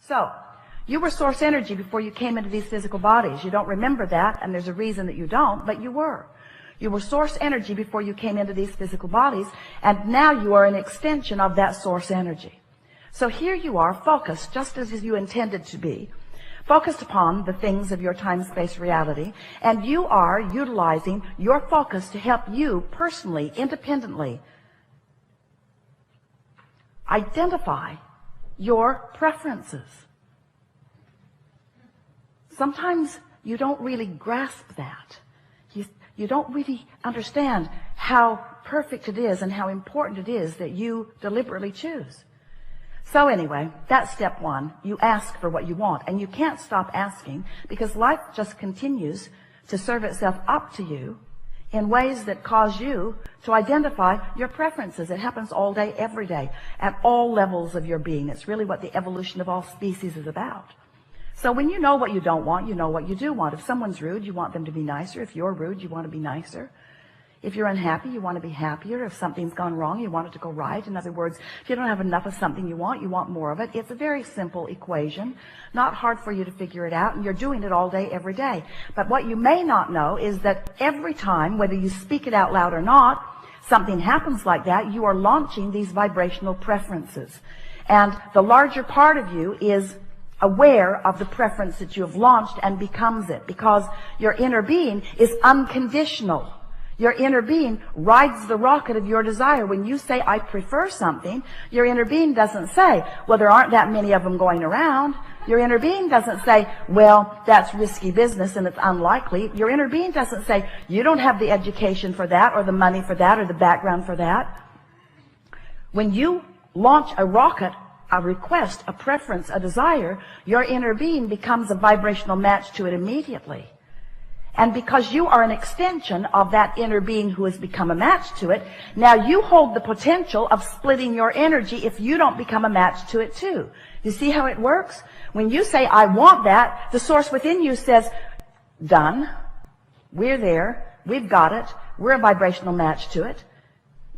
So, you were source energy before you came into these physical bodies. You don't remember that, and there's a reason that you don't, but you were. You were source energy before you came into these physical bodies, and now you are an extension of that source energy. So here you are, focused, just as you intended to be, focused upon the things of your time-space reality, and you are utilizing your focus to help you personally, independently, identify your preferences. Sometimes you don't really grasp that. You don't really understand how perfect it is and how important it is that you deliberately choose. So anyway, that's step one. You ask for what you want, and you can't stop asking because life just continues to serve itself up to you in ways that cause you to identify your preferences. It happens all day, every day, at all levels of your being. It's really what the evolution of all species is about. So when you know what you don't want, you know what you do want. If someone's rude, you want them to be nicer. If you're rude, you want to be nicer. If you're unhappy, you want to be happier. If something's gone wrong, you want it to go right. In other words, if you don't have enough of something you want more of it. It's a very simple equation, not hard for you to figure it out, and you're doing it all day, every day. But what you may not know is that every time, whether you speak it out loud or not, something happens like that, you are launching these vibrational preferences. And the larger part of you is aware of the preference that you have launched and becomes it, because your inner being is unconditional. Your inner being rides the rocket of your desire. When you say, I prefer something, your inner being doesn't say, well, there aren't that many of them going around. Your inner being doesn't say, well, that's risky business and it's unlikely. Your inner being doesn't say, you don't have the education for that, or the money for that, or the background for that. When you launch a rocket, a request, a preference, a desire, your inner being becomes a vibrational match to it immediately. And because you are an extension of that inner being who has become a match to it, now you hold the potential of splitting your energy if you don't become a match to it too. You see how it works? When you say, I want that, the source within you says, done. We're there. We've got it. We're a vibrational match to it.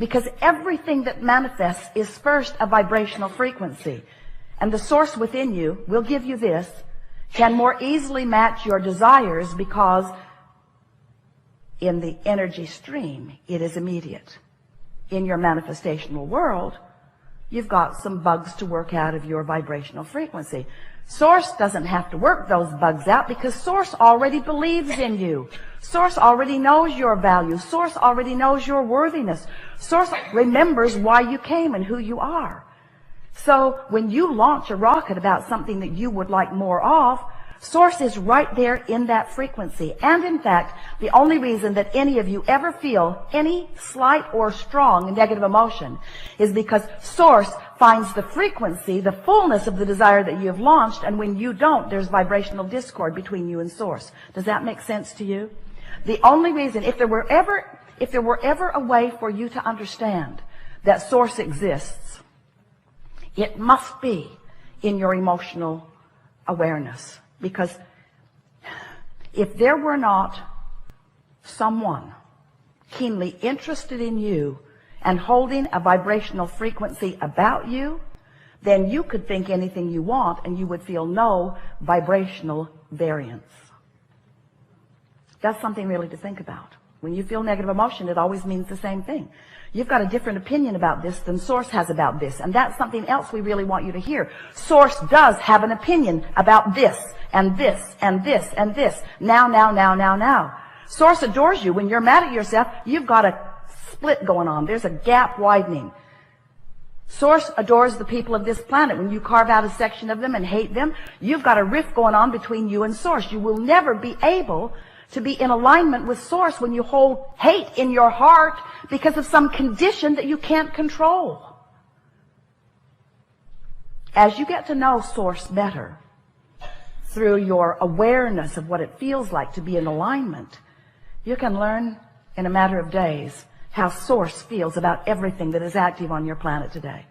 Because everything that manifests is first a vibrational frequency. And the source within you will give you this, can more easily match your desires because in the energy stream, it is immediate. In your manifestational world, you've got some bugs to work out of your vibrational frequency. Source doesn't have to work those bugs out because Source already believes in you. Source already knows your value. Source already knows your worthiness. Source remembers why you came and who you are. So when you launch a rocket about something that you would like more of, Source is right there in that frequency. And in fact, the only reason that any of you ever feel any slight or strong negative emotion is because Source finds the frequency, the fullness of the desire that you have launched, and when you don't, there's vibrational discord between you and Source. Does that make sense to you? The only reason, if there were ever a way for you to understand that Source exists, it must be in your emotional awareness. Because if there were not someone keenly interested in you and holding a vibrational frequency about you, then you could think anything you want and you would feel no vibrational variance. That's something really to think about. When you feel negative emotion, it always means the same thing. You've got a different opinion about this than Source has about this. And that's something else we really want you to hear. Source does have an opinion about this and this and this and this. Now. Source adores you. When you're mad at yourself, you've got a split going on. There's a gap widening. Source adores the people of this planet. When you carve out a section of them and hate them, you've got a rift going on between you and Source. You will never be able to be in alignment with Source when you hold hate in your heart because of some condition that you can't control. As you get to know Source better through your awareness of what it feels like to be in alignment, you can learn in a matter of days how Source feels about everything that is active on your planet today.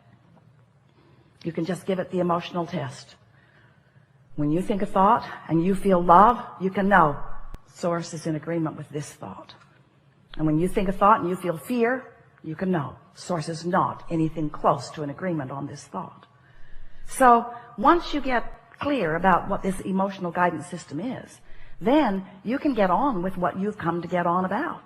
You can just give it the emotional test. When you think a thought and you feel love, you can know Source is in agreement with this thought. And when you think a thought and you feel fear, you can know Source is not anything close to an agreement on this thought. So once you get clear about what this emotional guidance system is, then you can get on with what you've come to get on about.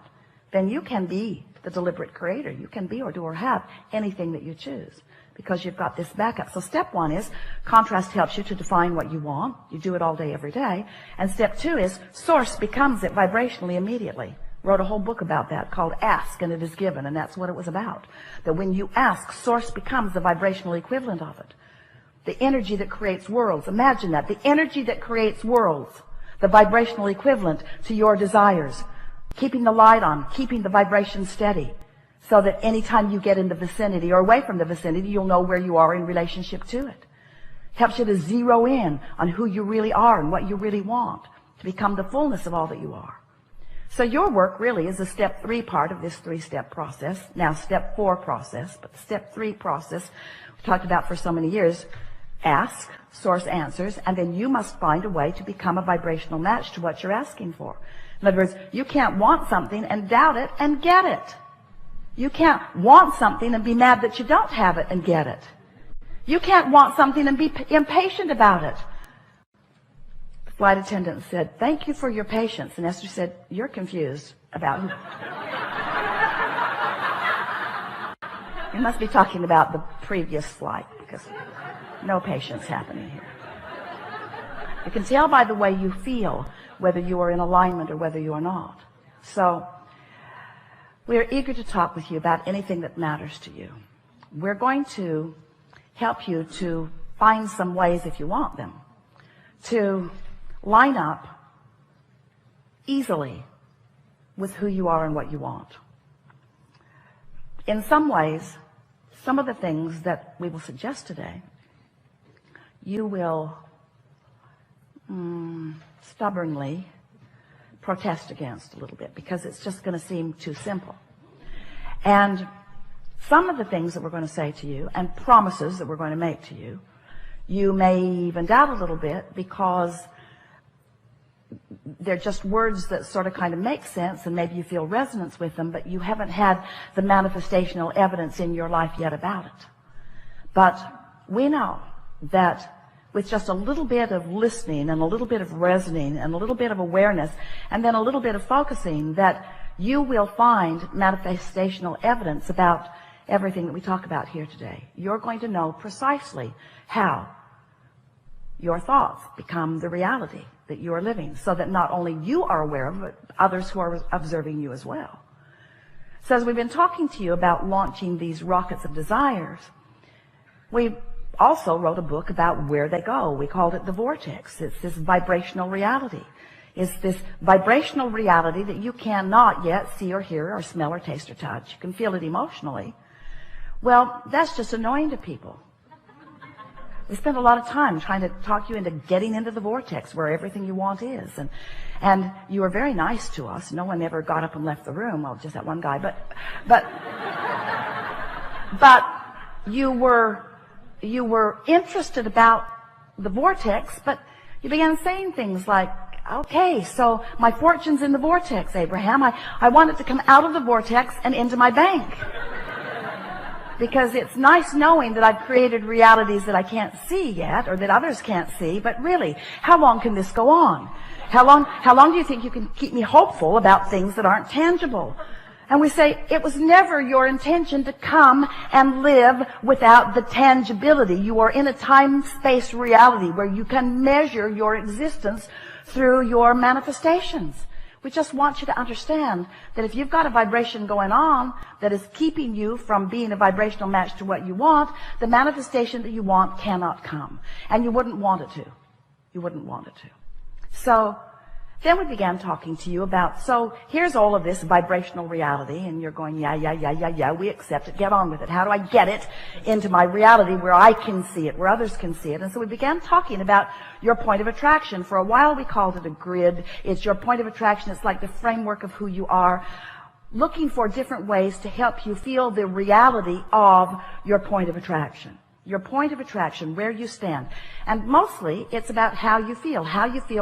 Then you can be the deliberate creator. You can be or do or have anything that you choose because you've got this backup. So step one is contrast helps you to define what you want. You do it all day, every day. And step two is source becomes it vibrationally immediately. Wrote a whole book about that called Ask and It Is Given, and that's what it was about. That when you ask, source becomes the vibrational equivalent of it. The energy that creates worlds. Imagine that. The energy that creates worlds. The vibrational equivalent to your desires. Keeping the light on, keeping the vibration steady, so that anytime you get in the vicinity or away from the vicinity, you'll know where you are in relationship to it. Helps you to zero in on who you really are and what you really want, to become the fullness of all that you are. So your work really is the step 3 part of this 3-step process. Now step 4 process, but the step 3 process we talked about for so many years. Ask, source answers, and then you must find a way to become a vibrational match to what you're asking for. In other words, you can't want something and doubt it and get it. You can't want something and be mad that you don't have it and get it. You can't want something and be impatient about it. The flight attendant said, "Thank you for your patience." And Esther said, "You're confused about who." You must be talking about the previous flight because no patience happening here. You can tell by the way you feel whether you are in alignment or whether you are not. So we are eager to talk with you about anything that matters to you. We're going to help you to find some ways, if you want them, to line up easily with who you are and what you want. In some ways, some of the things that we will suggest today, you will stubbornly protest against a little bit because it's just going to seem too simple. And some of the things that we're going to say to you and promises that we're going to make to you, you may even doubt a little bit because they're just words that sort of kind of make sense and maybe you feel resonance with them, but you haven't had the manifestational evidence in your life yet about it. But we know that with just a little bit of listening and a little bit of resonating and a little bit of awareness and then a little bit of focusing, that you will find manifestational evidence about everything that we talk about here today. You're going to know precisely how your thoughts become the reality that you are living, so that not only you are aware of it, but others who are observing you as well. So as we've been talking to you about launching these rockets of desires, we also wrote a book about where they go. We called it The Vortex. It's this vibrational reality. It's this vibrational reality that you cannot yet see or hear or smell or taste or touch. You can feel it emotionally. Well, that's just annoying to people. We spend a lot of time trying to talk you into getting into the vortex where everything you want is. And you were very nice to us. No one ever got up and left the room. Well, just that one guy. But you were interested about the vortex, but you began saying things like, okay, so my fortune's in the vortex, Abraham. I want it to come out of the vortex and into my bank. Because it's nice knowing that I've created realities that I can't see yet, or that others can't see, but really, how long can this go on? How long do you think you can keep me hopeful about things that aren't tangible? And we say, it was never your intention to come and live without the tangibility. You are in a time-space reality where you can measure your existence through your manifestations. We just want you to understand that if you've got a vibration going on that is keeping you from being a vibrational match to what you want, the manifestation that you want cannot come. And you wouldn't want it to. You wouldn't want it to. So then we began talking to you about, so here's all of this vibrational reality, and you're going, yeah, we accept it, get on with it. How do I get it into my reality where I can see it, where others can see it? And so we began talking about your point of attraction. For a while we called it a grid. It's your point of attraction. It's like the framework of who you are, looking for different ways to help you feel the reality of your point of attraction. Your point of attraction, where you stand. And mostly it's about how you feel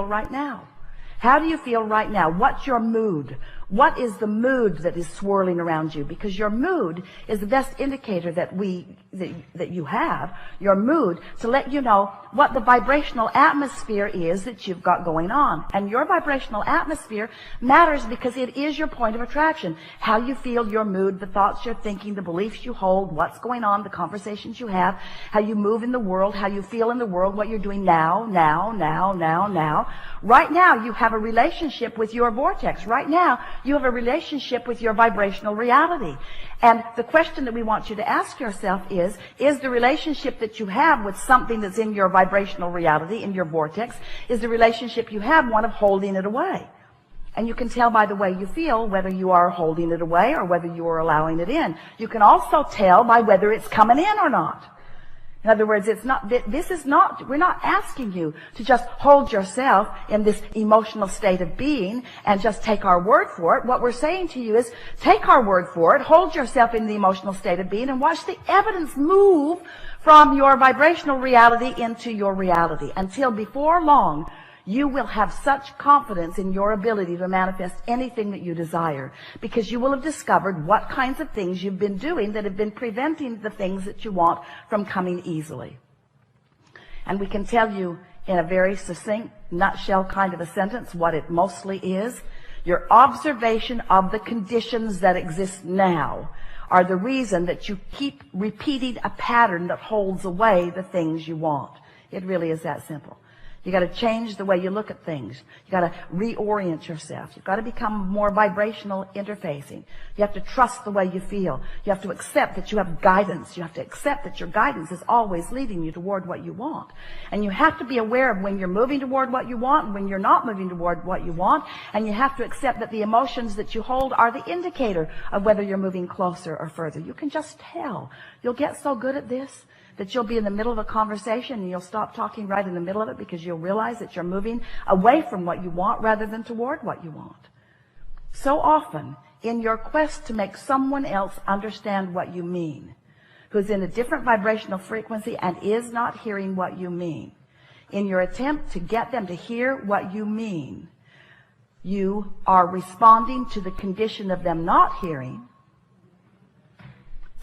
right now. How do you feel right now? What's your mood? What is the mood that is swirling around you? Because your mood is the best indicator that you have, your mood, to let you know what the vibrational atmosphere is that you've got going on. And your vibrational atmosphere matters because it is your point of attraction. How you feel, your mood, the thoughts you're thinking, the beliefs you hold, what's going on, the conversations you have, how you move in the world, how you feel in the world, what you're doing now. Right now, you have a relationship with your vortex. Right now, you have a relationship with your vibrational reality. And the question that we want you to ask yourself is the relationship that you have with something that's in your vibrational reality, in your vortex, is the relationship you have one of holding it away? And you can tell by the way you feel whether you are holding it away or whether you are allowing it in. You can also tell by whether it's coming in or not. In other words, we're not asking you to just hold yourself in this emotional state of being and just take our word for it. What we're saying to you is take our word for it, hold yourself in the emotional state of being, and watch the evidence move from your vibrational reality into your reality until before long you will have such confidence in your ability to manifest anything that you desire, because you will have discovered what kinds of things you've been doing that have been preventing the things that you want from coming easily. And we can tell you in a very succinct, nutshell kind of a sentence what it mostly is. Your observation of the conditions that exist now are the reason that you keep repeating a pattern that holds away the things you want. It really is that simple. You got to change the way you look at things. You got to reorient yourself. You've got to become more vibrational interfacing. You have to trust the way you feel. You have to accept that you have guidance. You have to accept that your guidance is always leading you toward what you want. And you have to be aware of when you're moving toward what you want and when you're not moving toward what you want. And you have to accept that the emotions that you hold are the indicator of whether you're moving closer or further. You can just tell. You'll get so good at this that you'll be in the middle of a conversation and you'll stop talking right in the middle of it because you'll realize that you're moving away from what you want rather than toward what you want. So often, in your quest to make someone else understand what you mean, who's in a different vibrational frequency and is not hearing what you mean, in your attempt to get them to hear what you mean, you are responding to the condition of them not hearing.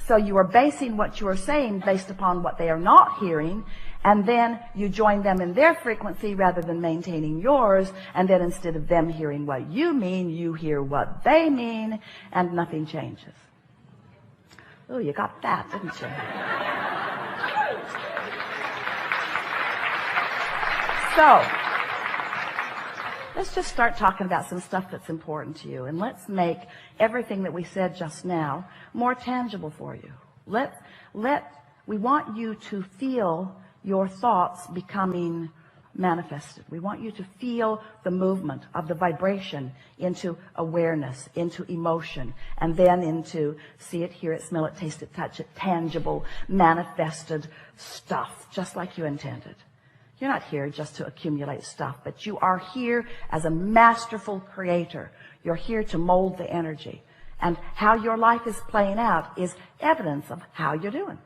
So you are basing what you are saying based upon what they are not hearing, and then you join them in their frequency rather than maintaining yours, and then instead of them hearing what you mean, you hear what they mean, and nothing changes. Oh, you got that, didn't you? So, let's just start talking about some stuff that's important to you, and let's make everything that we said just now more tangible for you. We want you to feel your thoughts becoming manifested. We want you to feel the movement of the vibration into awareness, into emotion, and then into see it, hear it, smell it, taste it, touch it, tangible, manifested stuff, just like you intended. You're not here just to accumulate stuff, but you are here as a masterful creator. You're here to mold the energy. And how your life is playing out is evidence of how you're doing.